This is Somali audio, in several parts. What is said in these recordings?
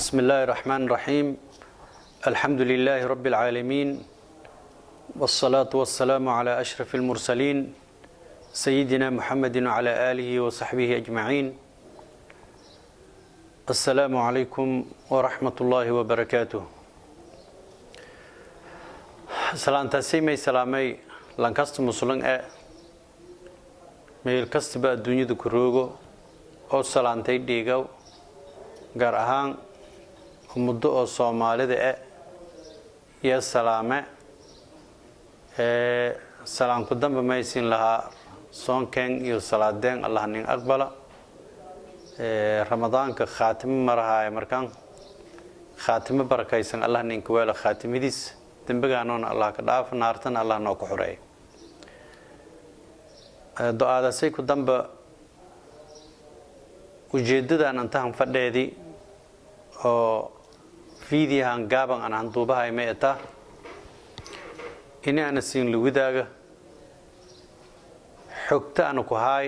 بسم الله الرحمن الرحيم الحمد لله رب العالمين والصلاة والسلام على أشرف المرسلين سيدنا محمد وعلى آله وصحبه أجمعين السلام عليكم ورحمة الله وبركاته سلام تسيمي سلامي لانكاست مسلم ميل كاستبا الدنيا دكروغو أو سلامتي ديغو gaar ahaan muddo oo Soomaalida iyo salaame salaam ku dambe maysin lahaa soonkan iyo salaadeen Allah nin aqbala ramadaanka khaatimo marahay markaan khaatimo barakaysan Allah nin ku wala khaatimadiis dambigaanoona Allah ka dhaaf naartan Allah noo ku xureey du'aada say ku dambe ujeedadaan intaan fadheedii oo fiidiyahan gaaban aan duubahay meeta in aan siin luwidaaga xogta aan ku haay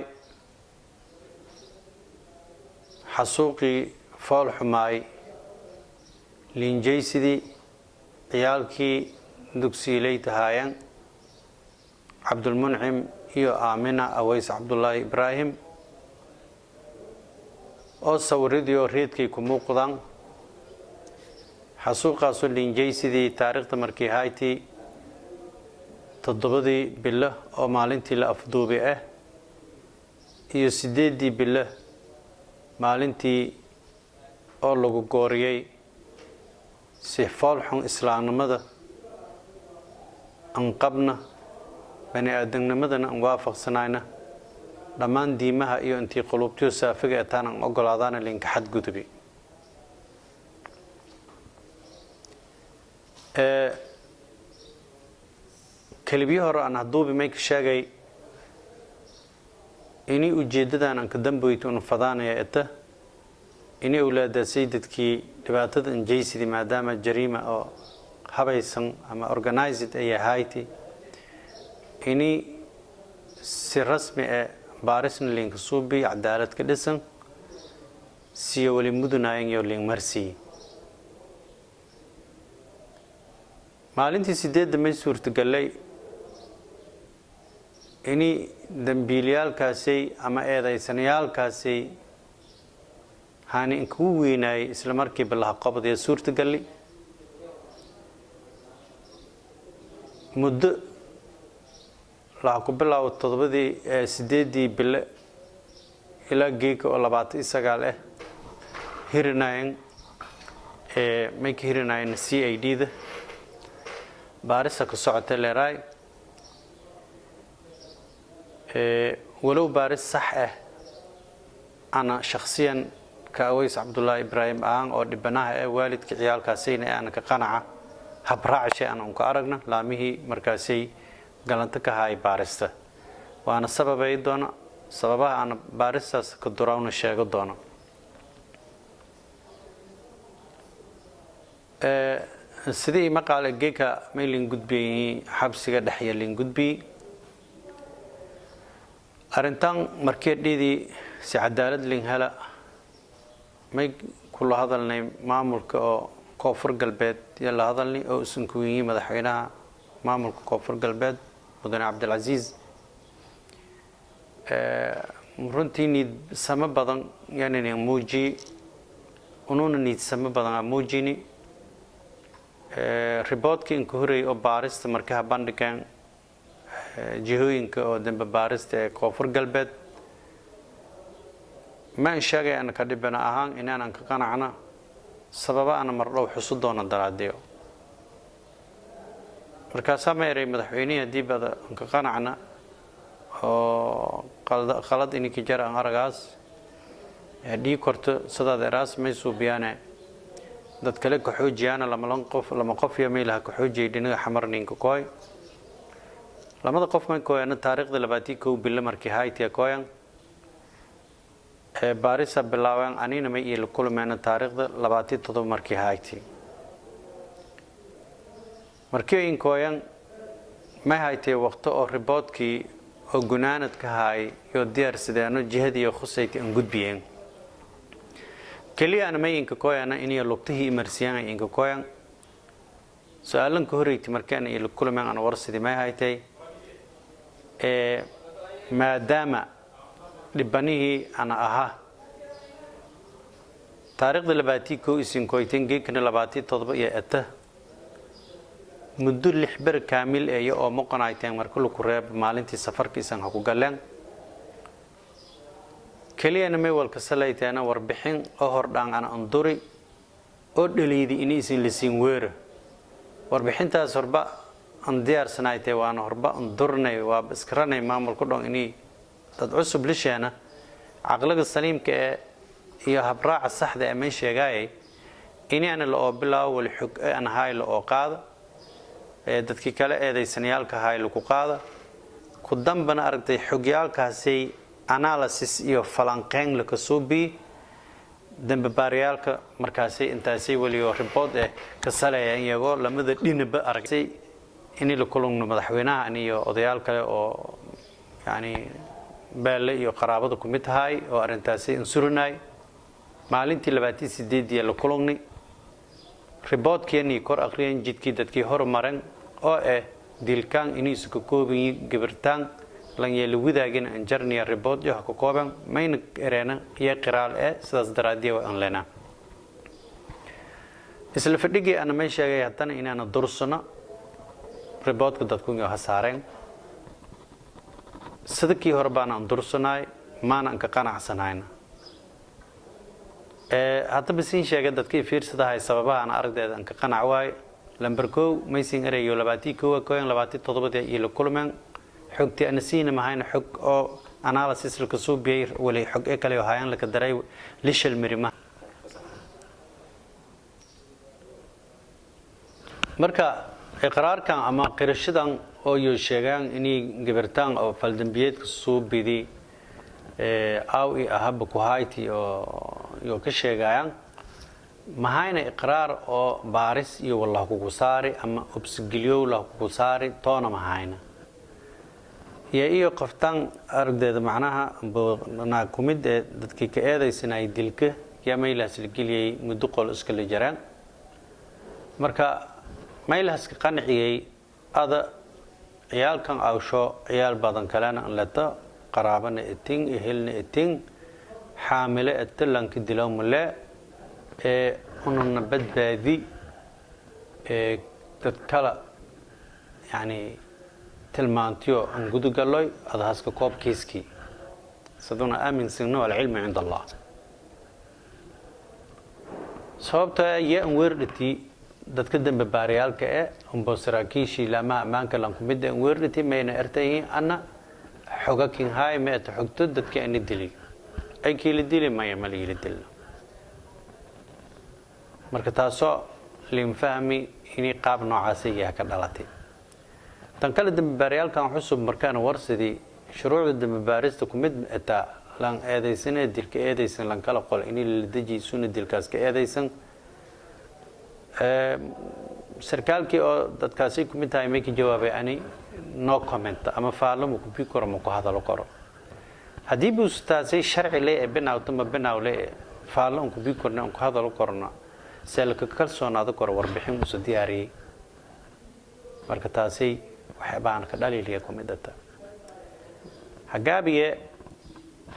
xasuuqi fool xumaay linjaysidii ciyaalkii dugsiilay tahaayeen Abdul Muncim iyo Aamina Aways Abdullahi Ibrahim oo sawiradiyo reedkay ku muuqdaan xasuuqaas oo linjaysidii taariikhda markii hayti 7 bilo oo maalintii la afduubay iyo 8 bilo maalintii oo lagu gooriyay si falxun islaamnimada an qabna bani aadamnimadana aan waafaqsanayna dhammaan diimaha iyo intii qulubtiyo saafiga taan aan ogolaadana linka xad gudubi kalibiyo hore aan haduubi may ka sheegay inii ujeedadan aan ka dambayto in fadaanaya eta inii awlaada saydadkii dhibaatada injaysidii maadaama jariima oo habaysan ama organized ay ahayti inii si rasmi baarisna linka suubi cadaalad ka dhisan siyo wali mudunaayan iyo lin marsi maalintii 8 May suurtagalay ini dambiilayaalkaasay ama eedaysanayaalkaasay haani ku weynaay isla markii bilaha qabadee suurtagalay muddo la ku bilaabo 8 bilo ilaa geeka oo 29 hirinayn may ka hirinayn CID-da baarisa ku socota leeray walow baaris sax ana shakhsiyan ka Aways Abdullahi Ibrahim aan oo dhibanaha waalidka ciyaalkaasayna aan ka qanaca habraacshay aan ku aragna laamihii markaasay galanta ka hay baarista waana sababay doona sababaha aan baaristaas ka durawna sheego doona sidii maqaal geeka mailin gudbiyay xabsiga dhaxyalin gudbi arintan markii dhidi si cadaalad lin hala may kula hadalnay maamulka oo koonfur galbeed iyo la hadalnay oo isan ku yimid madaxweynaha maamulka koonfur galbeed mudane Abdul Aziz runtii nid sama badan yani muuji ununa nid sama badan muujini reportki in ku horeeyay oo baarista markaa bandhigan jihooyinka oo dambe baarista ee koonfur galbeed ma sheegay aan ka dhibana ahaan inaan ka qanacna sababa aan mar dhow xusu doona daraadiyo marka sameeray madaxweynaha dibada ka qanacna oo qalad in ki jar aan aragaas dhii korto sadada rasmi suubiyaana dad kale ka xoojiyana lama qof iyo meelaha ka xoojiyay dhinaca xamarninka kooy lamada qof man kooyana taariikhda 21 bilo markii hayti kooyan baarisa bilaawan anina ma iyo kulmeena taariikhda 27 markii hayti markii in kooyan ma hayti waqti oo reportkii oo gunaanad ka hay iyo diyaar sidaano jihadii khusayti aan gudbiyeen kaliya ana may inka kooyana inay lugtihii imarsiyaan inka kooyan su'aalan ka horeeyay markaan ay kulmaan aan warsidii ma haytay maadaama dhibanihi ana aha taariikhda 22 isin kooyteen geekna 27 iyo ata muddo 6 bar kaamil ee oo maqanayteen marka lagu reeb maalintii safarkiisan ha ku galeen kaliya may walka salayteena warbixin oo hordhaan ana anduri oo dhaliidi inay isin lisiin weera warbixintaas horba aan diyaarsanaaytay waan horba andurnay waa iskranay maamulku dhan inay dad cusub lisheena aqlaga saliimka ee iyo habraaca saxda ee ma sheegay inay la bilaaw wal xog aan hayl oo qaada dadkii kale eedaysanayaalka hayl ku qaada ku dambana aragtay xogyaalkaasi analysis iyo falanqeyn la ka soo bi dambe baariyalka markaasi intaasay waliyo report ka saleeyay iyagoo lamada dhinaba aragtay in la kulungno madaxweynaha iyo odayaal kale oo yaani baale iyo qaraabada ku mid tahay oo arintaasi insurinay maalintii 28 la kulungni report keeni kor aqriyeen jidkii dadkii horumaran oo dilkaan inay isku koobin gabartaan lan yeelo wadaagin aan jarniya report iyo ka kooban mayna ereena iyo qiraal sidaas daraadii aan leena isla fadhigii ana ma sheegay haddana inaan dursano report ka dadku iyo hasaareen sidkii hore baan aan dursanay maana ka qanacsanayn hadda bisin sheegay dadkii fiirsadahay sababaha aan aragdeeda aan ka qanac waay lambar 1 maysin ereeyo 21 kooyan 27 iyo la kulmeen xogti ana siina ma hayna xog oo analysis la ka soo biyay wali xog kale oo hayaan la ka daray lishal mirima marka iqraarkan ama qirashadan oo iyo sheegaan inay gabartaan oo faldambiyeedka soo bidi aw ahab ku hayti oo ka sheegayaan ma hayna iqraar oo baaris iyo wallah ku saari ama obsigiliyo la ku saari toona ma hayna iyo qoftan aragdeeda macnaha bana kumid dadkii ka eedaysanay dilka yamaylaas la geliyay muddo qol iska la jaraan marka maylaas ka qanciyay ada ciyaalkan awsho ciyaal badan kalena lata qaraabana etin ehelna etin xaamile atalanka dilawmale ununa badbaadi dad kala yani tilmaantiyo aan gudugaloy adhaaska koobkiiski saduna aamin sinno wal ilmu inda Allah sababta aan weerditi dadka dambe baariyalka umbo saraakiishi lama amaanka lan kumid aan weerditi meena artay ana xogakin hay ma xogto dadka aan dili ay kii dili ma yamali dil marka taaso lim fahmi inay qaab noocaasiga ka dhalatay tan kala dambe baariyalkan xusub markaan warsadii shuruucda dambe baarista kumid ata lan eedaysan dilka eedaysan lan kala qol in la daji sunna dilkaas ka eedaysan sarkaalkii oo dadkaasi kumid tahay ma ki jawaabay ani no comment ama faalo ku bikoro ma ku hadalo karo hadii buu staasay sharci leeyahay binaawta ma binaawle faalo ku bikorna ku hadalo korna selka kalsoonaada kor warbixin u diyaariyay marka taasi waxa baan ka dhaliilaya kumidata hagaabiye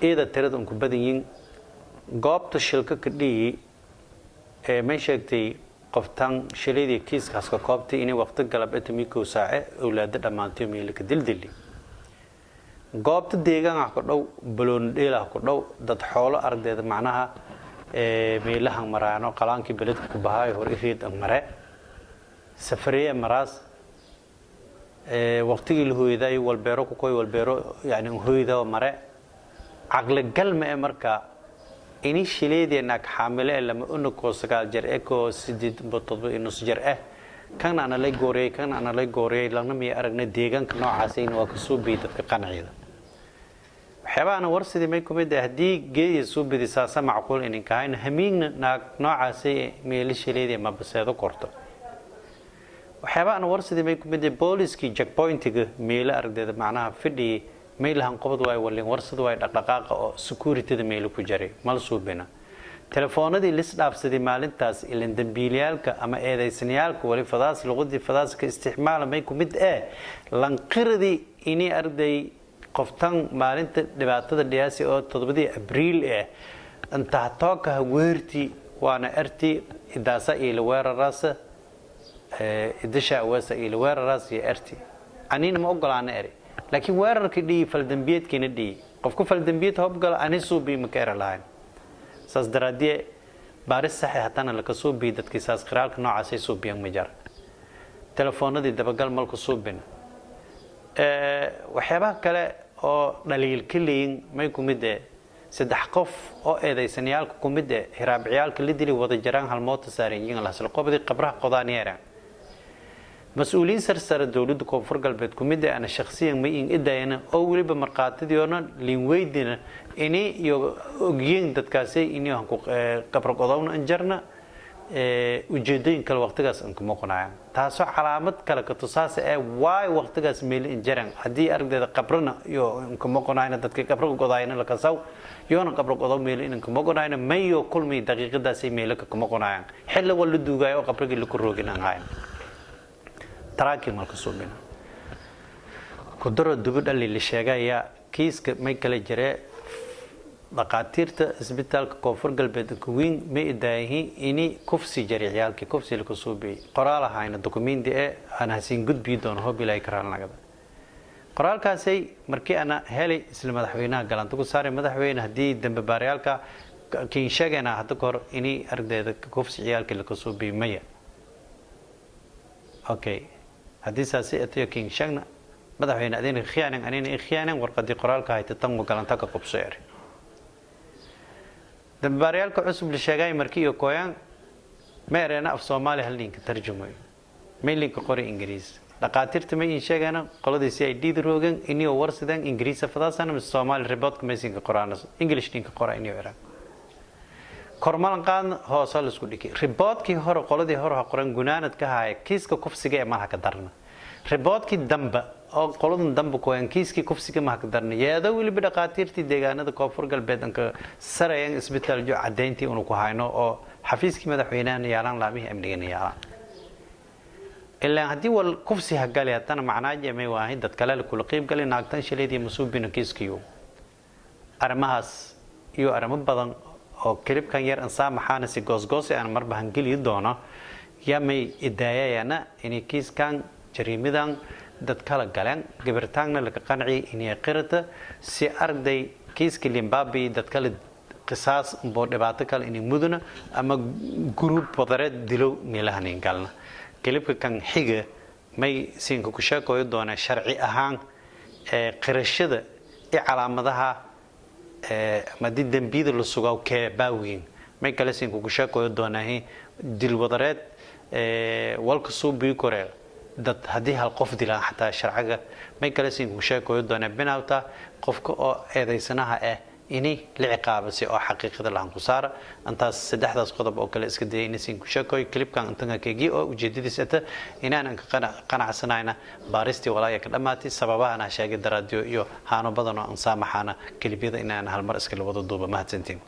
ida tirada ku badanyin goobta shilka ka dhigi ma sheegtay qoftan shilidii kiiskaas ka koobtay inay waqti galab etmiko saace awlaad dhamaantay meel ka dildili goobta deegaanka ku dhow baloon dheela ku dhow dad xoolo ardeeda macnaha meelaha maraano qalaankii beledka ku bahay hor irid mare safariye maras waqtigii la hooyday walbeero ku koy walbeero yani hooyda mare aqla galma marka ini shileedina xaamile lama unko sagaal jeer eko sidid botodo inus jeer kana ana lay goorey lana mi aragna deegaanka noocaas in waa ka soo biidad qanciyada waxyaabana warsidii may kumid hadii geeyay soo bidisa macquul in kaayna hamiigna noocaas meel shileedii ma baseedo korto waxyaabana warsidii may kumid booliski checkpointiga meel aragdeeda macnaha fidhi meelahan qobad way walin warsad way dhaqdhaqaaqa oo security-da meel ku jaray mal suubina telefoonadii lis dhaafsaday maalintaas ilan dambiilayaalka ama eedaysanayaalka wali fadaas luqadii fadaaska isticmaalamay ku mid lanqiradii inay arday qoftan maalinta dhibaatada dhiyaasi oo 7 Abriil inta tooka weerti waana arti idaasa ila weerarasa idasha wasa ila weerarasa arti anina ma ogolaana eri laakiin weerarkii dhii fal dambiyeedkiina dhii qofku fal dambiyeed hobgal anisu bi makara laan saas daraadii baaris saxay hatana la ka soo bi dadkii saas qiraalka noocaas ay soo biyaan ma jar telefoonadii dabagal malku soo bin waxyaabaha kale oo dhaliil kaliin may ku mid saddex qof oo eedaysanayaalka ku mid hiraabciyaalka la dilay wada jaraan hal moota saarayeen la soo qobday qabraha qodaaneera مسؤولين سر دولة كونفور قلبت كمية أنا شخصيا ما إن إداينا أو ولي بمرقات ديونا لينويدنا إني يوجين تتكاسي إني هنكو قبر قضاونا أنجرنا وجدين كل وقت جالس إنكم مقنعين تاسو علامات كلا كتصاص واي وقت جالس ميل إنجرن هدي أرد قبرنا يو إنكم مقنعين تتك قبر قضاينا لكساو يونا قبر قضاو ميل إنكم مقنعين ما يو كل مي دقيقة داسي ميلك كم مقنعين حلا ولدو جاي أو قبر اللي كروجين عين تراكي مالك صوبنا كدرة دبر اللي شجايا كيس ما يكلا جرا دكاترة إسبيتال كوفر قلبت كوين ما إداهي إني كوفسي جريعيال كوفسي الكسوبي قرالة هاي الدوكومين دي أنا هسين جود بيدون هو بلا يكرر لنا قرال كاسي مركي أنا هالي إسلام مدحوينا قالن تقول ساري مدحوينا هدي دم بباريال كين شجنا هتذكر إني أرد كوفسي عيال كالكسوبي مية أوكي هذه ساسية كين شجنا مدحوينا أدين خيانة أنين خيانة ورقدي قرال كهاي تتم قالن تك كوفسير دباريال كعصب للشجاي مركي وكويان ما رأينا في الصومالي هاللينك ترجمة ما لينك قري إنجليز دكاترة تمين شجانا قلدي سي دي دروجن إني ورث دين إنجليز فضاس أنا من الصومال رباط كمسين كقرآن إنجليش لينك قرآن إني ورا كرمان قان هو صالح سكوليك رباط كي هرو قلدي هرو قرآن جنانة كهاي كيس كوفسجة ما هكدرنا رباط كي دمبا أو قلنا دم بكوين كيس كي كوفسي كما هقدرنا يا ده واللي بدقاتير تي دجانا ده كوفر قلبت إنك سريان إسبيتال جو عدينتي ونكو هاينو أو حفيز كي ماذا حينان ياران لاميه أمريكان ياران إلا هدي والكوفسي هقالي هتنا معناه جميع واحد تكلل كل قيب قال إن عقدان شليدي مسوب بين كيس كيو أرمهاس يو أرم بدن أو كليب كان ير إنسان محانسي جوز أنا مر بهنجلي دونا يا مي الداية أنا إني كيس كان جريمدان dad kala galeen gabartaagna laga qanciyay inay qirata si arday kiiska Limbabi dad kala qisaas oo dhibaato kale inay mudana ama group wadareed dilo meelahan galna kelibka kan xiga may siinka ku sheekoyo doona sharci ahaan qirashada ee calaamadaha madid dambiyada la sugaw ka baawin may kala siinka ku sheekoyo doona dil wadareed walka soo bii koreel dad haddii hal qof dilaa xataa sharciga may kala siin ku sheekoyo doona binawta qofka oo eedeysanaha inay la ciqaabasi oo xaqiiqada lahan ku saara antaas saddexdaas qodob oo kale iska dayay inay siin ku sheekoyo clipkan inta keegi oo ujeedadiisa inaan ka qanacsanayna baaristii walaaya ka dhamaatay sababahana sheegay daraadiyo iyo haano badan oo aan saamaxana clipyada inaan hal mar iska wada duuba mahadsantiin